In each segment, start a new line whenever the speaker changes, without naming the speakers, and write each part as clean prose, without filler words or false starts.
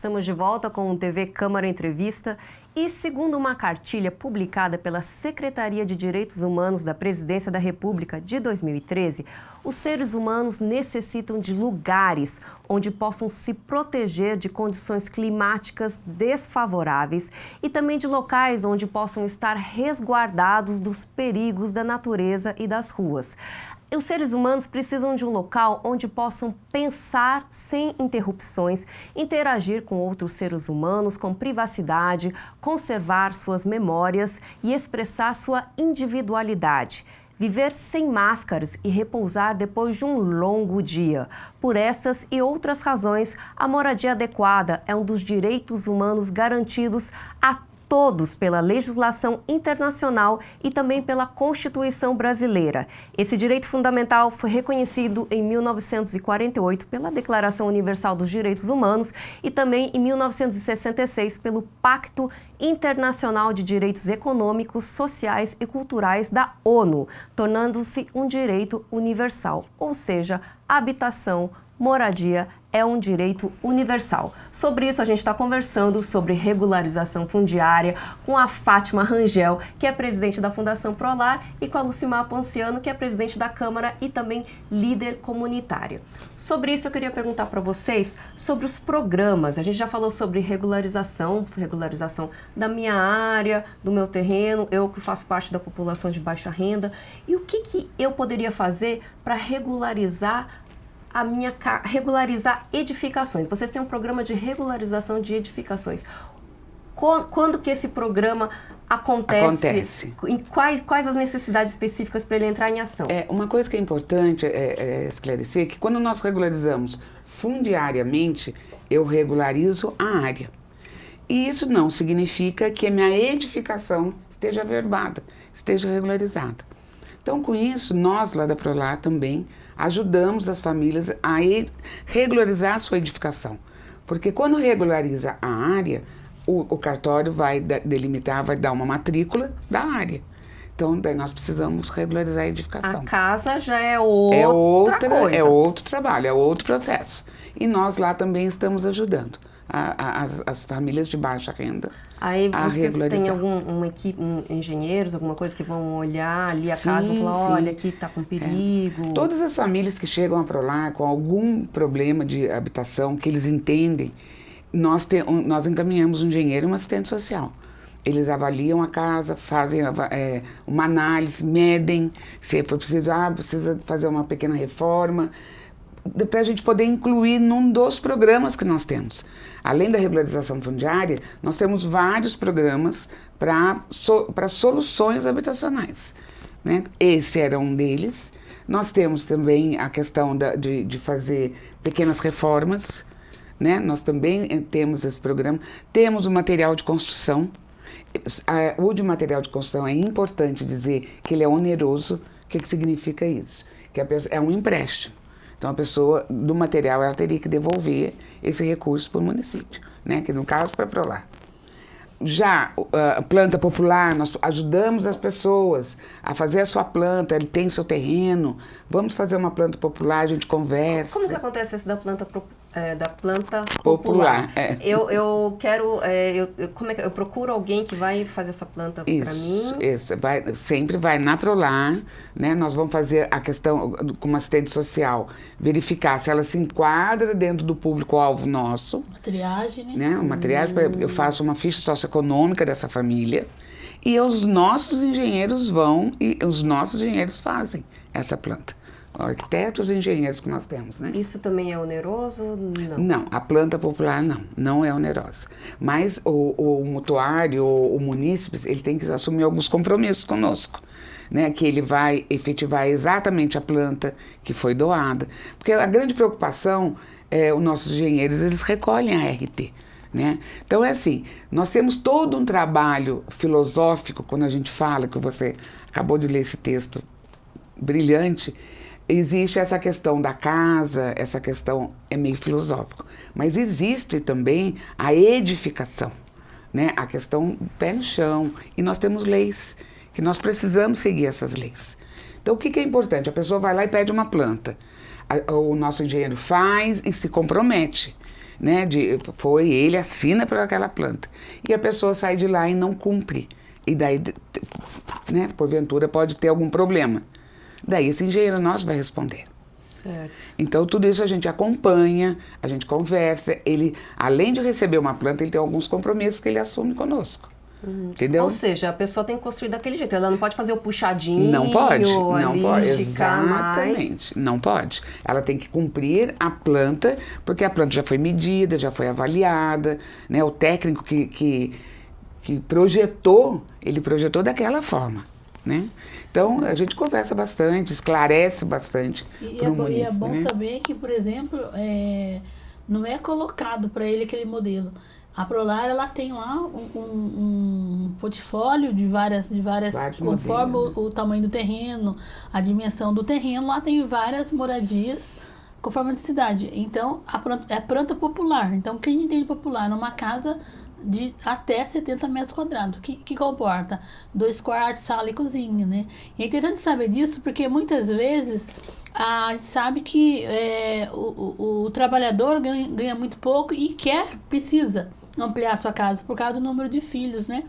Estamos de volta com o TV Câmara Entrevista e, segundo uma cartilha publicada pela Secretaria de Direitos Humanos da Presidência da República de 2013, os seres humanos necessitam de lugares onde possam se proteger de condições climáticas desfavoráveis e também de locais onde possam estar resguardados dos perigos da natureza e das ruas. Os seres humanos precisam de um local onde possam pensar sem interrupções, interagir com outros seres humanos com privacidade, conservar suas memórias e expressar sua individualidade. Viver sem máscaras e repousar depois de um longo dia. Por essas e outras razões, a moradia adequada é um dos direitos humanos garantidos a todos pela legislação internacional e também pela Constituição brasileira. Esse direito fundamental foi reconhecido em 1948 pela Declaração Universal dos Direitos Humanos e também em 1966 pelo Pacto Internacional de Direitos Econômicos, Sociais e Culturais da ONU, tornando-se um direito universal, ou seja, habitação, moradia é um direito universal. Sobre isso, a gente está conversando sobre regularização fundiária com a Fátima Rangel, que é presidente da Fundação Prolar, e com a Lucimar Ponciano, que é presidente da Câmara e também líder comunitária. Sobre isso, eu queria perguntar para vocês sobre os programas. A gente já falou sobre regularização da minha área, do meu terreno, eu que faço parte da população de baixa renda. E o que eu poderia fazer para regularizar edificações? Vocês têm um programa de regularização de edificações. Quando que esse programa acontece? Em quais as necessidades específicas para ele entrar em ação?
Uma coisa que é importante esclarecer que quando nós regularizamos fundiariamente, eu regularizo a área. E isso não significa que a minha edificação esteja averbada, esteja regularizada. Então, com isso, nós lá da Prolar também ajudamos as famílias a regularizar a sua edificação. Porque quando regulariza a área, o cartório vai delimitar, vai dar uma matrícula da área. Então, daí nós precisamos regularizar a edificação.
A casa já é outra coisa.
É outro trabalho, é outro processo. E nós lá também estamos ajudando as famílias de baixa renda.
Aí vocês têm uma equipe, engenheiros, alguma coisa que vão olhar ali a casa e vão falar, olha, aqui está com perigo.
Todas as famílias que chegam a Prolar com algum problema de habitação, que eles entendem, nós encaminhamos um engenheiro e um assistente social. Eles avaliam a casa, fazem uma análise, medem, se for preciso, precisa fazer uma pequena reforma, para a gente poder incluir num dos programas que nós temos. Além da regularização fundiária, nós temos vários programas para soluções habitacionais, né? Esse era um deles. Nós temos também a questão de fazer pequenas reformas, né? Nós também temos esse programa. Temos o material de construção. O de material de construção é importante dizer que ele é oneroso. O que significa isso? Que é um empréstimo. Então, a pessoa do material, ela teria que devolver esse recurso para o município, né? Que no caso, para Prolar. Já a planta popular, nós ajudamos as pessoas a fazer a sua planta, ele tem seu terreno, vamos fazer uma planta popular, a gente conversa.
Como que acontece isso da planta popular? Eu quero, como é que eu procuro alguém que vai fazer essa planta para mim?
Isso, sempre vai na Prolar, né? Nós vamos fazer a questão com uma assistente social, verificar se ela se enquadra dentro do público-alvo nosso.
Uma triagem,
né? Uma triagem, eu faço uma ficha socioeconômica dessa família e os nossos engenheiros vão e os nossos engenheiros fazem essa planta. Arquitetos e engenheiros que nós temos, né?
Isso também é oneroso?
Não, a planta popular não é onerosa. Mas o mutuário, o munícipe, ele tem que assumir alguns compromissos conosco, né? Que ele vai efetivar exatamente a planta que foi doada. Porque a grande preocupação é os nossos engenheiros, eles recolhem a RT, né? Então é assim, nós temos todo um trabalho filosófico quando a gente fala, que você acabou de ler esse texto brilhante. Existe essa questão da casa, essa questão é meio filosófico, mas existe também a edificação, né? A questão pé no chão, e nós temos leis, que nós precisamos seguir essas leis. Então o que é importante? A pessoa vai lá e pede uma planta, o nosso engenheiro faz e se compromete, né? Foi, ele assina por aquela planta. E a pessoa sai de lá e não cumpre. E daí, né, porventura pode ter algum problema. Daí esse engenheiro nosso vai responder.
Certo.
Então tudo isso a gente acompanha, a gente conversa. Ele, além de receber uma planta, ele tem alguns compromissos que ele assume conosco. Entendeu?
Ou seja, a pessoa tem que construir daquele jeito. Ela não pode fazer o puxadinho.
Não pode, não
ali,
pode.
esticar mais.
Exatamente, não pode. Ela tem que cumprir a planta, porque a planta já foi medida, já foi avaliada, né? O técnico que projetou, ele projetou daquela forma, né? Então, a gente conversa bastante, esclarece bastante pro munícipe,
E é bom
né?
saber que, por exemplo, não é colocado para ele aquele modelo. A Prolar, ela tem lá um portfólio de várias conforme
modelos, né?
o tamanho do terreno, a dimensão do terreno, lá tem várias moradias conforme a necessidade. Então, é planta popular. Então, quem entende popular? Numa casa de até 70 metros quadrados, que comporta 2 quartos, sala e cozinha, né? E é interessante saber disso, porque muitas vezes a gente sabe que o trabalhador ganha muito pouco e precisa ampliar a sua casa por causa do número de filhos, né?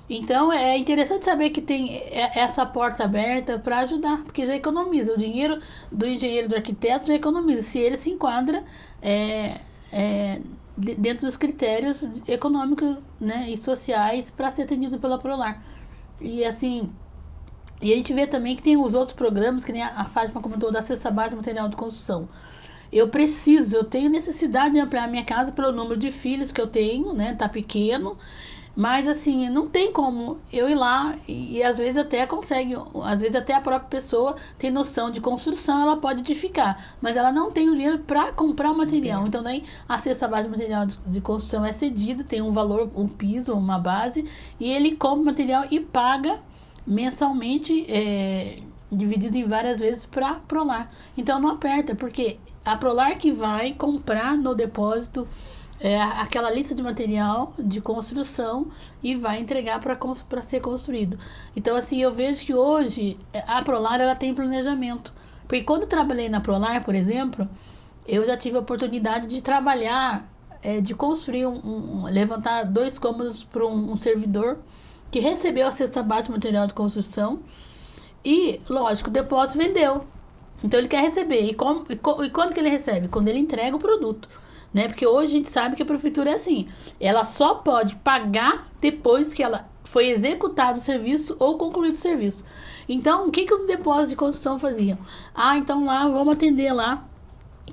Então é interessante saber que tem essa porta aberta para ajudar, porque já economiza. O dinheiro do engenheiro, do arquiteto já economiza, se ele se enquadra dentro dos critérios econômicos, né, e sociais para ser atendido pela Prolar. E assim, e a gente vê também que tem os outros programas, que nem a Fátima comentou, da cesta básica de material de construção. Eu tenho necessidade de ampliar minha casa pelo número de filhos que eu tenho, né? Tá pequeno, mas assim, não tem como eu ir lá e às vezes até consegue, às vezes até a própria pessoa tem noção de construção, ela pode edificar, mas ela não tem o dinheiro para comprar o material. Então daí a cesta básica de material de construção é cedida, tem um valor, um piso, uma base, e ele compra o material e paga mensalmente, dividido em várias vezes para Prolar. Então não aperta, porque a Prolar que vai comprar no depósito aquela lista de material de construção e vai entregar para ser construído. Então assim, eu vejo que hoje a Prolar ela tem planejamento. Porque quando eu trabalhei na Prolar, por exemplo, eu já tive a oportunidade de trabalhar, de construir levantar 2 cômodos para um servidor que recebeu a cesta básica de material de construção e, lógico, o depósito vendeu. Então ele quer receber. E quando que ele recebe? Quando ele entrega o produto, né? Porque hoje a gente sabe que a prefeitura é assim. Ela só pode pagar depois que ela foi executado o serviço ou concluído o serviço. Então, o que os depósitos de construção faziam? Então lá, vamos atender lá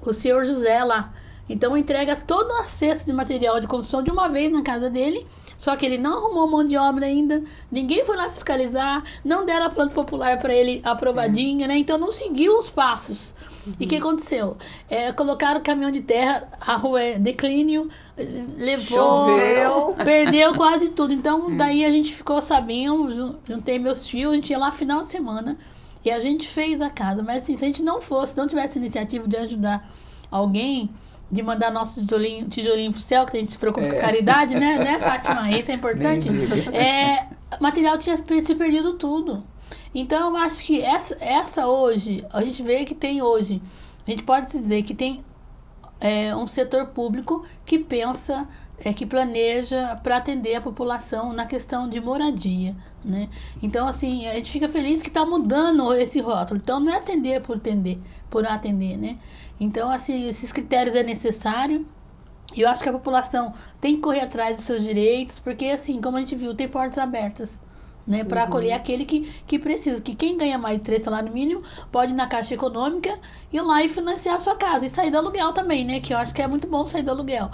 o senhor José lá. Então entrega toda a cesta de material de construção de uma vez na casa dele. Só que ele não arrumou mão de obra ainda, ninguém foi lá fiscalizar, não deram a planta popular para ele aprovadinha, né? Então não seguiu os passos. E o que aconteceu? Colocaram o caminhão de terra, a rua é declínio, levou,
choveu,
perdeu quase tudo. Então daí a gente ficou sabendo, juntei meus tios, a gente ia lá final de semana e a gente fez a casa. Mas assim, se a gente não tivesse iniciativa de ajudar alguém, de mandar nosso tijolinho pro céu, que a gente se preocupa com caridade, né, Fátima? Isso é importante. Material tinha se perdido tudo. Então, eu acho que essa hoje, a gente vê que tem hoje, a gente pode dizer que tem um setor público que pensa, que planeja para atender a população na questão de moradia, né? Então, assim, a gente fica feliz que está mudando esse rótulo. Então, não é atender por atender, né? Então, assim, esses critérios é necessário. E eu acho que a população tem que correr atrás dos seus direitos, porque, assim, como a gente viu, tem portas abertas, né, para acolher aquele que precisa. Que quem ganha mais de 3 salários mínimos pode ir na Caixa Econômica, ir lá e financiar a sua casa. E sair do aluguel também, né? Que eu acho que é muito bom sair do aluguel.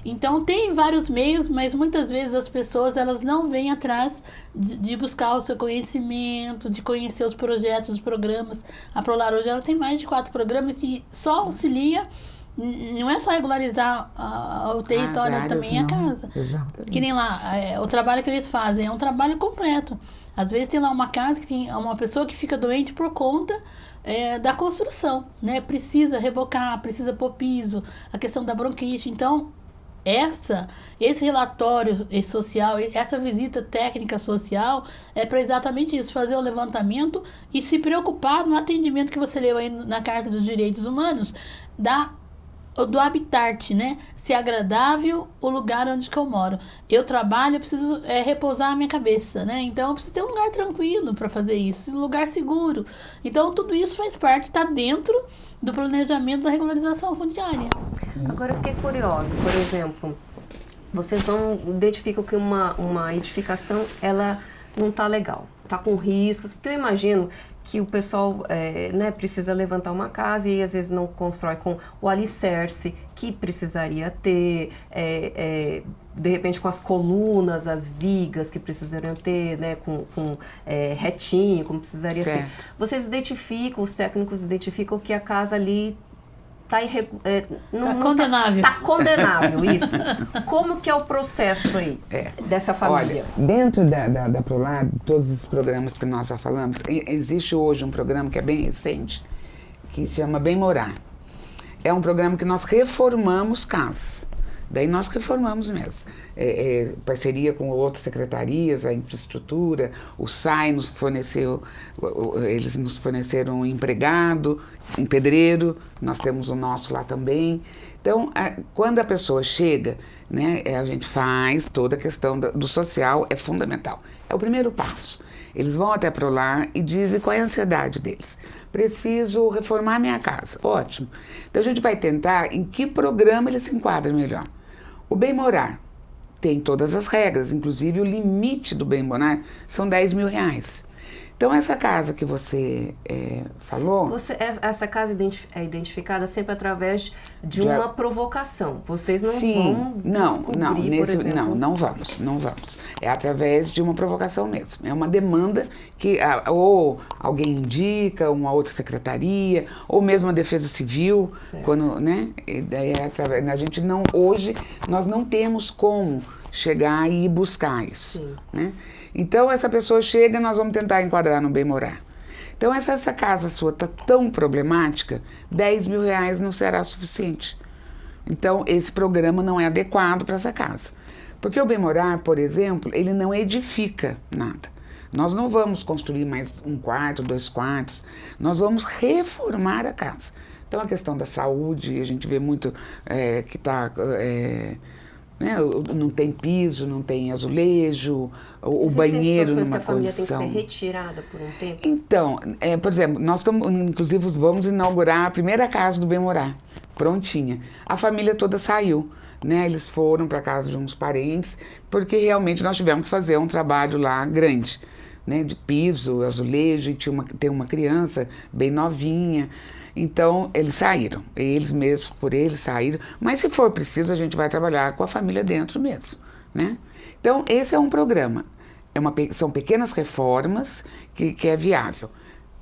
Então, tem vários meios, mas muitas vezes as pessoas elas não vêm atrás de buscar o seu conhecimento, de conhecer os projetos, os programas. A Prolar hoje ela tem mais de 4 programas que só auxilia. Não é só regularizar o território, também a casa.
Exatamente.
Que nem lá, o trabalho que eles fazem é um trabalho completo. Às vezes tem lá uma casa que tem uma pessoa que fica doente por conta da construção, né? Precisa rebocar, precisa pôr piso, a questão da bronquite. Então, esse relatório social, essa visita técnica social é para exatamente isso, fazer o levantamento e se preocupar no atendimento que você leu aí na Carta dos Direitos Humanos, do habitat, né? Se é agradável o lugar onde que eu moro. Eu trabalho, eu preciso repousar a minha cabeça, né? Então eu preciso ter um lugar tranquilo para fazer isso, um lugar seguro. Então tudo isso faz parte, está dentro do planejamento da regularização fundiária.
Agora eu fiquei curiosa, por exemplo, vocês não identificam que uma edificação ela não está legal, está com riscos, porque eu imagino que o pessoal né, precisa levantar uma casa e às vezes não constrói com o alicerce que precisaria ter, de repente com as colunas, as vigas que precisariam ter, né, com retinho, como precisaria
certo.
ser. Vocês identificam, os técnicos identificam que a casa ali está
condenável.
Está condenável, isso. Como que é o processo aí dessa família?
Olha, dentro da Prolar, todos os programas que nós já falamos, existe hoje um programa que é bem recente, que se chama Bem Morar. É um programa que nós reformamos casas. Daí nós reformamos mesmo. Parceria com outras secretarias, a infraestrutura, o SAI nos forneceu, eles nos forneceram um empregado, um pedreiro, nós temos o nosso lá também. Então, quando a pessoa chega, né, a gente faz toda a questão do social, é fundamental. É o primeiro passo. Eles vão até pro lar e dizem qual é a ansiedade deles. Preciso reformar minha casa. Ótimo. Então a gente vai tentar em que programa ele se enquadra melhor. O Bem Morar tem todas as regras, inclusive o limite do Bem Morar são R$10 mil. Então essa casa que você falou...
Essa casa é identificada sempre através de uma provocação. Vocês não vão descobrir, por exemplo...
Não vamos. É através de uma provocação mesmo. É uma demanda que ou alguém indica, uma outra secretaria, ou mesmo a Defesa Civil, quando, né? E daí a gente não... Hoje, nós não temos como chegar e ir buscar isso, né? Então, essa pessoa chega e nós vamos tentar enquadrar no Bem Morar. Então, essa casa sua está tão problemática, R$10 mil não será suficiente. Então, esse programa não é adequado para essa casa. Porque o Bem Morar, por exemplo, ele não edifica nada. Nós não vamos construir mais um quarto, 2 quartos. Nós vamos reformar a casa. Então, a questão da saúde, a gente vê muito que está... né, não tem piso, não tem azulejo, o banheiro numa condição...
que a família tem que ser retirada por um tempo?
Então, por exemplo, nós estamos, inclusive, vamos inaugurar a primeira casa do Bem Morar, prontinha. A família toda saiu, né? Eles foram para casa de uns parentes, porque realmente nós tivemos que fazer um trabalho lá grande, né? De piso, azulejo, e tem uma criança bem novinha. Então, eles saíram, eles mesmos, por eles saíram, mas se for preciso, a gente vai trabalhar com a família dentro mesmo, né? Então, esse é um programa, são pequenas reformas que é viável.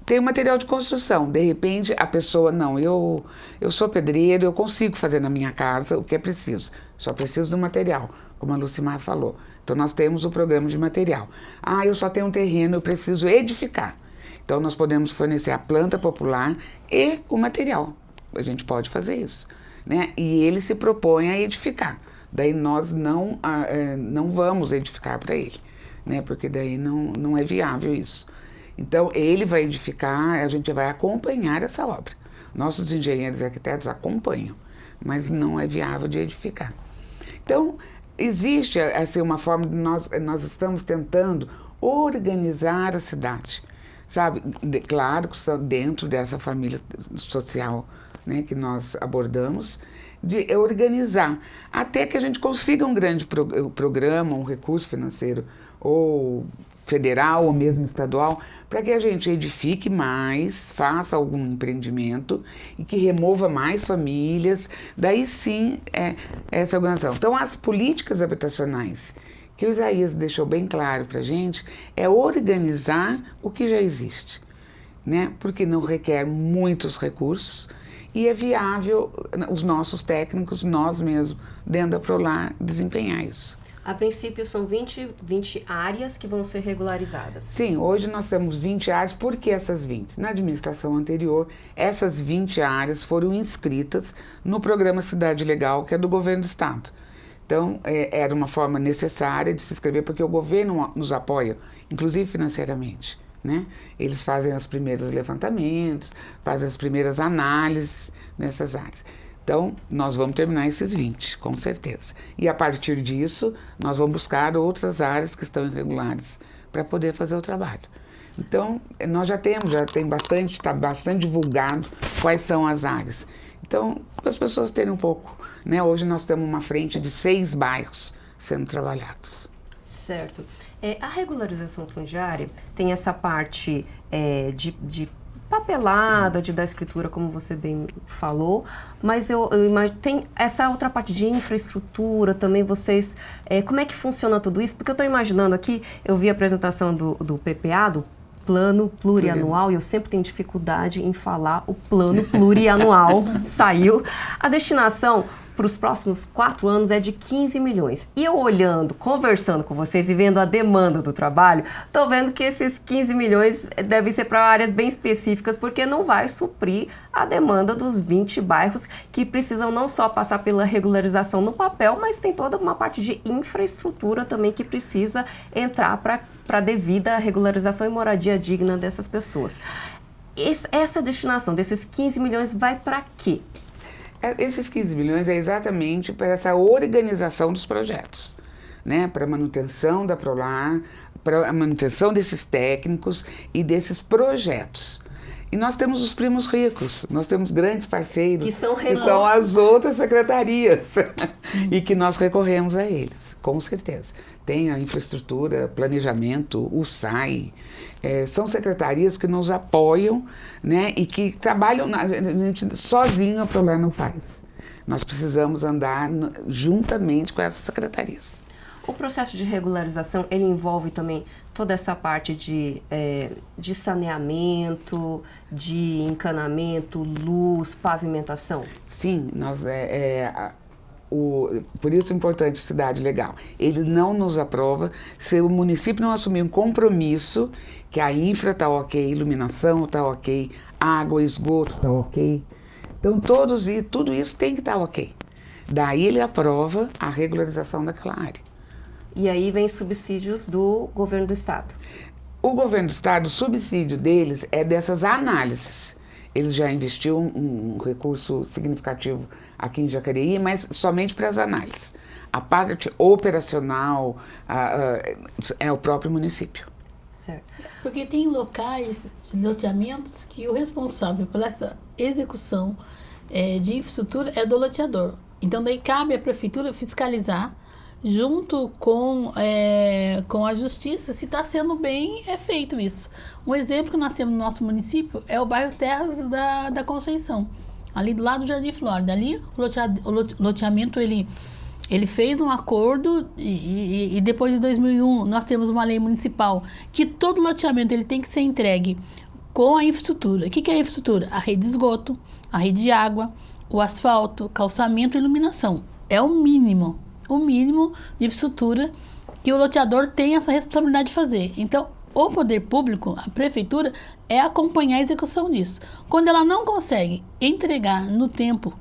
Tem o material de construção, de repente a pessoa, não, eu sou pedreiro, eu consigo fazer na minha casa o que é preciso, só preciso do material, como a Lucimar falou. Então, nós temos o programa de material. Eu só tenho um terreno, eu preciso edificar. Então, nós podemos fornecer a planta popular e o material. A gente pode fazer isso, né? E ele se propõe a edificar. Daí nós não vamos edificar para ele, né? Porque daí não é viável isso. Então, ele vai edificar, a gente vai acompanhar essa obra. Nossos engenheiros e arquitetos acompanham, mas não é viável de edificar. Então, existe assim, uma forma de nós estamos tentando organizar a cidade. Sabe, claro que dentro dessa família social, né, que nós abordamos, de organizar, até que a gente consiga um grande programa, um recurso financeiro, ou federal, ou mesmo estadual, para que a gente edifique mais, faça algum empreendimento e que remova mais famílias, daí sim essa organização. Então, as políticas habitacionais que o Isaías deixou bem claro para a gente, é organizar o que já existe, né? Porque não requer muitos recursos e é viável os nossos técnicos, nós mesmos, dentro da Prolar, desempenhar isso.
A princípio são 20 áreas que vão ser regularizadas.
Sim, hoje nós temos 20 áreas. Por que essas 20? Na administração anterior, essas 20 áreas foram inscritas no programa Cidade Legal, que é do governo do estado. Então, era uma forma necessária de se inscrever, porque o governo nos apoia, inclusive financeiramente, né? Eles fazem os primeiros levantamentos, fazem as primeiras análises nessas áreas. Então, nós vamos terminar esses 20, com certeza. E a partir disso, nós vamos buscar outras áreas que estão irregulares para poder fazer o trabalho. Então, nós já tem bastante, está bastante divulgado quais são as áreas. Então, para as pessoas terem um pouco, né? Hoje nós temos uma frente de 6 bairros sendo trabalhados.
Certo. A regularização fundiária tem essa parte de papelada, da escritura, como você bem falou, mas eu imagino, tem essa outra parte de infraestrutura também, vocês, como é que funciona tudo isso? Porque eu estou imaginando aqui, eu vi a apresentação do PPA, do Plano Plurianual, e eu sempre tenho dificuldade em falar o Plano Plurianual, saiu, a destinação para os próximos 4 anos é de 15 milhões. E eu olhando, conversando com vocês e vendo a demanda do trabalho, estou vendo que esses 15 milhões devem ser para áreas bem específicas, porque não vai suprir a demanda dos 20 bairros que precisam não só passar pela regularização no papel, mas tem toda uma parte de infraestrutura também que precisa entrar para a devida regularização e moradia digna dessas pessoas. Essa destinação desses 15 milhões vai para quê?
Esses 15 milhões é exatamente para essa organização dos projetos, né? Para a manutenção da Prolar, para a manutenção desses técnicos e desses projetos. E nós temos os primos ricos, nós temos grandes parceiros, que são as outras secretarias, e que nós recorremos a eles, com certeza. Tem a infraestrutura, planejamento, o SAI, são secretarias que nos apoiam, né, e que trabalham, a gente sozinho a Prolar não faz. Nós precisamos andar juntamente com essas secretarias.
O processo de regularização, ele envolve também toda essa parte de saneamento, de encanamento, luz, pavimentação?
Sim, por isso é importante cidade legal. Ele não nos aprova se o município não assumir um compromisso que a infra está ok, iluminação está ok, água, esgoto está ok. Então tudo isso tem que estar ok. Daí ele aprova a regularização daquela área.
E aí vem subsídios do governo do estado?
O governo do estado, o subsídio deles é dessas análises. Eles já investiu um recurso significativo aqui em Jacareí, mas somente para as análises. A parte operacional é o próprio município.
Certo.
Porque tem locais de loteamentos que o responsável por essa execução de infraestrutura é do loteador. Então, daí cabe à prefeitura fiscalizar junto com a justiça, se está sendo bem feito isso. Um exemplo que nós temos no nosso município é o bairro Terras da Conceição, ali do lado do Jardim Flórida. Ali o loteamento, ele fez um acordo e depois de 2001 nós temos uma lei municipal que todo loteamento ele tem que ser entregue com a infraestrutura. O que é a infraestrutura? A rede de esgoto, a rede de água, o asfalto, calçamento e iluminação. É o mínimo de infraestrutura que o loteador tem essa responsabilidade de fazer. Então, o poder público, a prefeitura, é acompanhar a execução disso. Quando ela não consegue entregar no tempo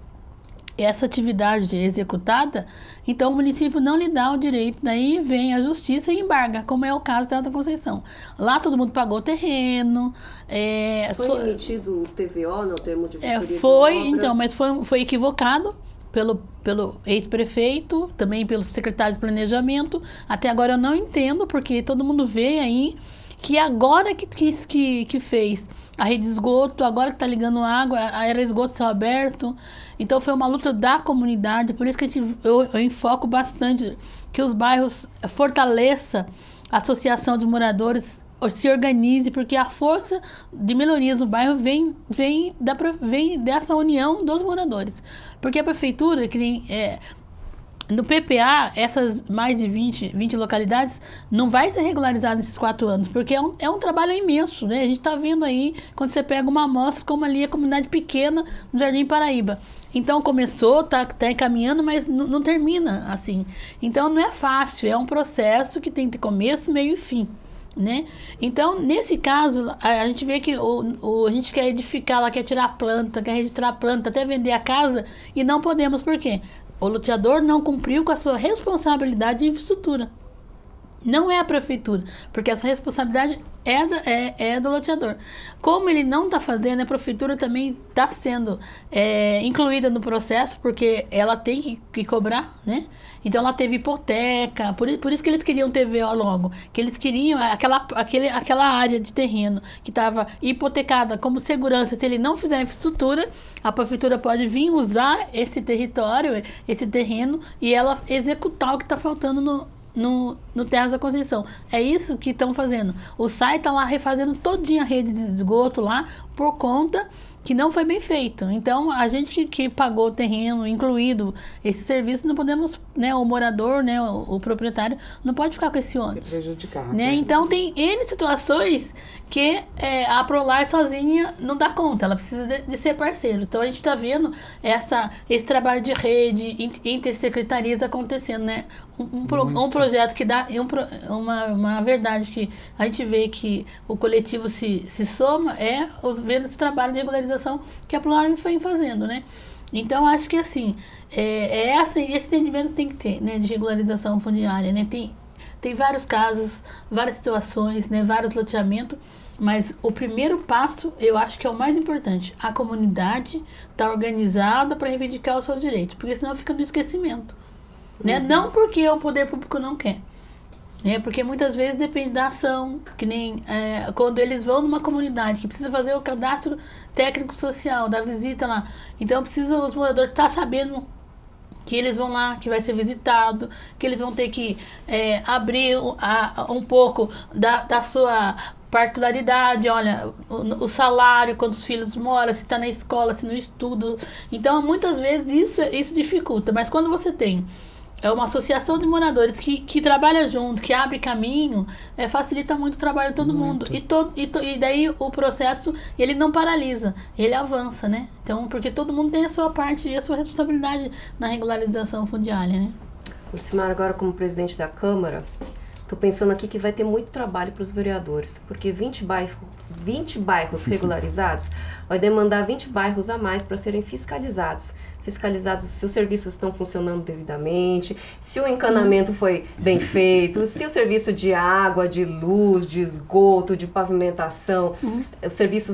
essa atividade executada, então o município não lhe dá o direito, daí vem a justiça e embarga, como é o caso da Alta Conceição. Lá todo mundo pagou o terreno.
Foi emitido o TVO, no termo de vistoria
de obras? Então, mas foi equivocado pelo ex-prefeito, também pelo secretário de planejamento. Até agora eu não entendo, porque todo mundo vê aí que agora que fez a rede de esgoto, agora que está ligando água, a área de esgoto está aberto. Então foi uma luta da comunidade, por isso que eu enfoco bastante que os bairros fortaleçam a associação de moradores, se organize, porque a força de melhorias no bairro vem dessa união dos moradores. Porque a prefeitura, que nem, no PPA, essas mais de 20 localidades, não vai ser regularizada nesses 4 anos, porque é um trabalho imenso, né? A gente está vendo aí, quando você pega uma amostra, como ali a comunidade pequena no Jardim Paraíba. Então começou, tá encaminhando, mas não termina assim. Então não é fácil, é um processo que tem que ter começo, meio e fim, né? Então, nesse caso, a gente vê que a gente quer edificar, lá quer tirar planta, quer registrar a planta, até vender a casa, e não podemos, por quê? O loteador não cumpriu com a sua responsabilidade de infraestrutura. Não é a prefeitura, porque essa responsabilidade é do loteador. Como ele não está fazendo, a prefeitura também está sendo incluída no processo, porque ela tem que cobrar, né? Então ela teve hipoteca, por isso que eles queriam TVO logo, que eles queriam aquela área de terreno que estava hipotecada como segurança. Se ele não fizer infraestrutura, a prefeitura pode vir usar esse território, esse terreno, e ela executar o que está faltando no Terras da Conceição. É isso que estão fazendo. O SAI está lá refazendo todinha a rede de esgoto lá por conta que não foi bem feito. Então, a gente que pagou o terreno, incluído esse serviço, não podemos, né, o morador, né, o proprietário, não pode ficar com esse ônus.
Prejudicar.
Né? Então, tem N situações que a Prolar sozinha não dá conta, ela precisa de ser parceiro. Então, a gente está vendo esse trabalho de rede, intersecretarias acontecendo, né? Um projeto que dá uma verdade que a gente vê que o coletivo se soma vendo esse trabalho de regularização que a Prolar vem fazendo, né? Então, acho que assim, esse entendimento tem que ter, né, de regularização fundiária, né? Tem vários casos, várias situações, né, vários loteamentos, mas o primeiro passo, eu acho que é o mais importante. A comunidade está organizada para reivindicar os seus direitos, porque senão fica no esquecimento. Né? Não porque o poder público não quer, porque muitas vezes depende da ação, que nem quando eles vão numa comunidade que precisa fazer o cadastro técnico social, da visita lá, então precisa os moradores estar sabendo que eles vão lá, que vai ser visitado, que eles vão ter que abrir um pouco da sua particularidade, olha, o salário, quantos filhos moram, se está na escola, se não estuda. Então, muitas vezes isso dificulta, mas quando você tem uma associação de moradores que trabalha junto, que abre caminho, facilita muito o trabalho de todo mundo. E daí o processo, ele não paralisa, ele avança, né? Então, porque todo mundo tem a sua parte e a sua responsabilidade na regularização fundiária, né?
Lucimar, agora como presidente da Câmara, estou pensando aqui que vai ter muito trabalho para os vereadores, porque 20 bairros regularizados vai demandar 20 bairros a mais para serem fiscalizados se os serviços estão funcionando devidamente, se o encanamento foi bem feito, se o serviço de água, de luz, de esgoto, de pavimentação,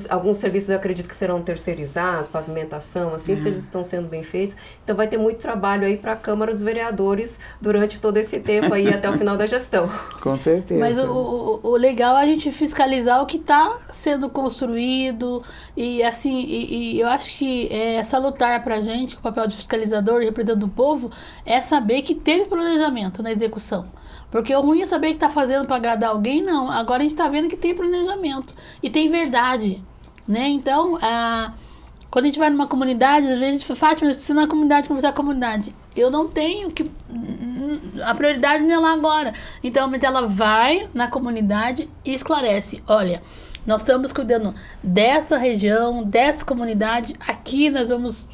alguns serviços eu acredito que serão terceirizados, pavimentação, assim, se eles estão sendo bem feitos. Então vai ter muito trabalho aí para a Câmara dos Vereadores durante todo esse tempo aí até o final da gestão.
Com certeza.
Mas o legal é a gente fiscalizar o que está sendo construído e assim, e eu acho que é salutar para a gente, o papel de fiscalizador e representante do povo, é saber que teve planejamento na execução. Porque o ruim é saber que está fazendo para agradar alguém, não. Agora a gente está vendo que tem planejamento e tem verdade, né? Então, quando a gente vai numa comunidade, às vezes a gente fala, Fátima, precisa ir na comunidade, conversar com a comunidade. Eu não tenho que... A prioridade não é lá agora. Então, ela vai na comunidade e esclarece. Olha, nós estamos cuidando dessa região, dessa comunidade, aqui nós vamos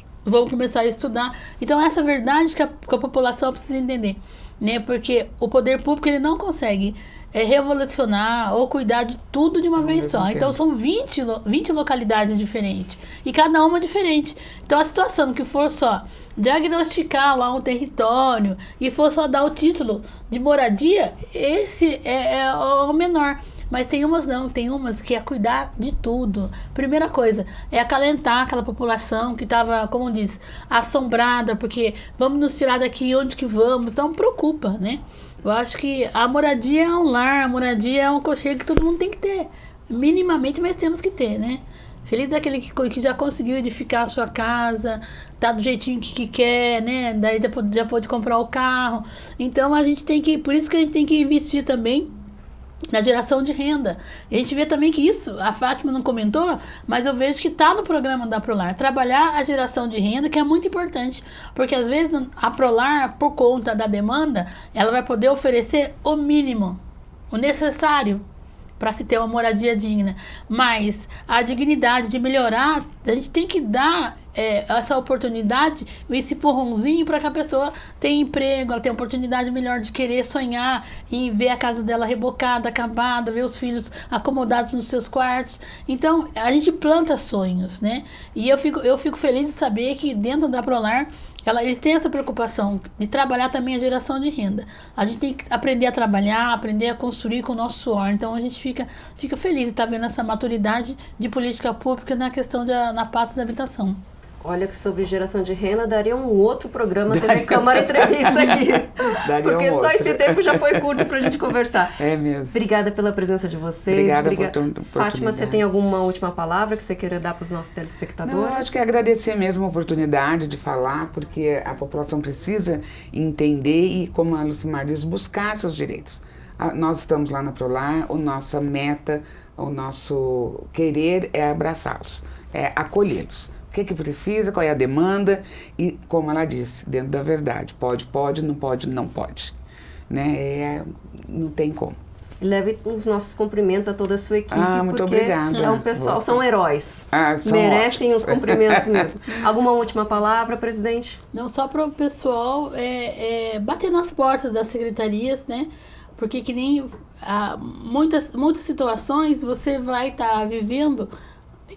começar a estudar. Então, essa verdade que a população precisa entender, né? Porque o poder público ele não consegue revolucionar ou cuidar de tudo de uma vez só. Então, são 20 localidades diferentes. E cada uma diferente. Então, a situação que for só diagnosticar lá um território e for só dar o título de moradia, esse é o menor. Mas tem umas não, tem umas que é cuidar de tudo. Primeira coisa, é acalentar aquela população que estava, como diz, assombrada, porque vamos nos tirar daqui, onde que vamos? Então preocupa, né? Eu acho que a moradia é um lar, a moradia é um aconchego que todo mundo tem que ter. Minimamente, mas temos que ter, né? Feliz daquele que já conseguiu edificar a sua casa, tá do jeitinho que quer, né? Daí já pode comprar o carro. Então a gente tem que, por isso que a gente tem que investir também na geração de renda. E a gente vê também que isso, a Fátima não comentou, mas eu vejo que está no programa da Prolar, trabalhar a geração de renda, que é muito importante, porque às vezes a Prolar, por conta da demanda, ela vai poder oferecer o mínimo, o necessário para se ter uma moradia digna, mas a dignidade de melhorar, a gente tem que dar essa oportunidade, esse empurrãozinho para que a pessoa tenha emprego, ela tenha oportunidade melhor de querer sonhar em ver a casa dela rebocada, acabada, ver os filhos acomodados nos seus quartos. Então, a gente planta sonhos, né? E eu fico feliz de saber que dentro da Prolar eles têm essa preocupação de trabalhar também a geração de renda. A gente tem que aprender a trabalhar, aprender a construir com o nosso suor. Então a gente fica feliz de estar vendo essa maturidade de política pública na questão na pasta da habitação.
Olha que sobre geração de renda daria um outro programa TV Câmara Entrevista aqui. Porque só esse tempo já foi curto para a gente conversar.
É mesmo.
Obrigada pela presença de vocês.
Obrigada por oportunidade.
Fátima, você tem alguma última palavra que você queira dar para os nossos telespectadores?
Não, eu acho que é agradecer mesmo a oportunidade de falar, porque a população precisa entender e, como a Lucimar diz, buscar seus direitos. Nós estamos lá na Prolar, a nossa meta, o nosso querer é abraçá-los, é acolhê-los. O que precisa, qual é a demanda e, como ela disse, dentro da verdade, pode, não pode, não pode. Né? Não tem como.
Leve os nossos cumprimentos a toda a sua equipe,
muito
porque
obrigada.
É um pessoal, são heróis.
ótimos.
Merecem os cumprimentos mesmo. Alguma última palavra, presidente?
Não, só para o pessoal bater nas portas das secretarias, né? Porque que nem muitas situações você vai estar vivendo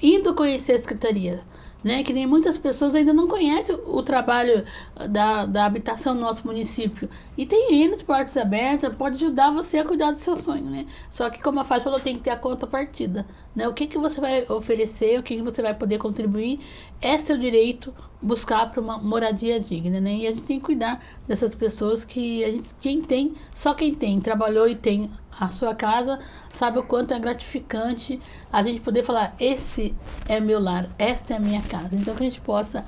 indo conhecer a secretaria. Né, que nem muitas pessoas ainda não conhecem o trabalho da habitação no nosso município. E tem N portas abertas, pode ajudar você a cuidar do seu sonho, né? Só que, como a Fátima falou, tem que ter a contrapartida. Né? O que você vai oferecer, o que você vai poder contribuir, é seu direito buscar para uma moradia digna, né? E a gente tem que cuidar dessas pessoas que quem tem, trabalhou e tem a sua casa, sabe o quanto é gratificante a gente poder falar, esse é meu lar, esta é a minha casa. Então que a gente possa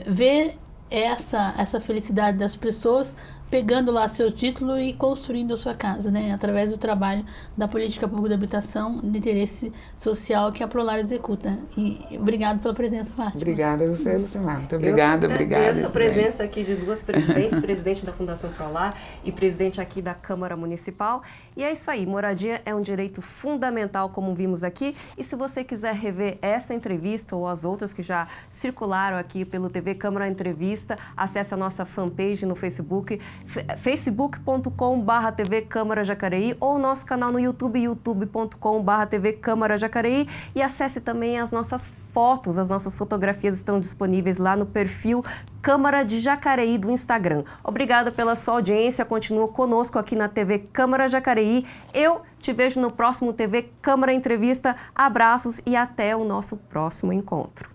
ver essa felicidade das pessoas pegando lá seu título e construindo a sua casa, né? Através do trabalho da política pública de habitação de interesse social que a Prolar executa. E obrigado pela presença, Fátima.
Obrigada a você, Lucimar. Muito obrigada.
Eu agradeço a presença aqui de duas presidentes, presidente da Fundação Prolar e presidente aqui da Câmara Municipal. E é isso aí, moradia é um direito fundamental, como vimos aqui. E se você quiser rever essa entrevista ou as outras que já circularam aqui pelo TV Câmara Entrevista, acesse a nossa fanpage no Facebook, facebook.com/TV Câmara Jacareí, ou nosso canal no YouTube, youtube.com/TV Câmara Jacareí, e acesse também as nossas fotos, as nossas fotografias estão disponíveis lá no perfil Câmara de Jacareí do Instagram. Obrigada pela sua audiência, continua conosco aqui na TV Câmara Jacareí. Eu te vejo no próximo TV Câmara Entrevista. Abraços e até o nosso próximo encontro.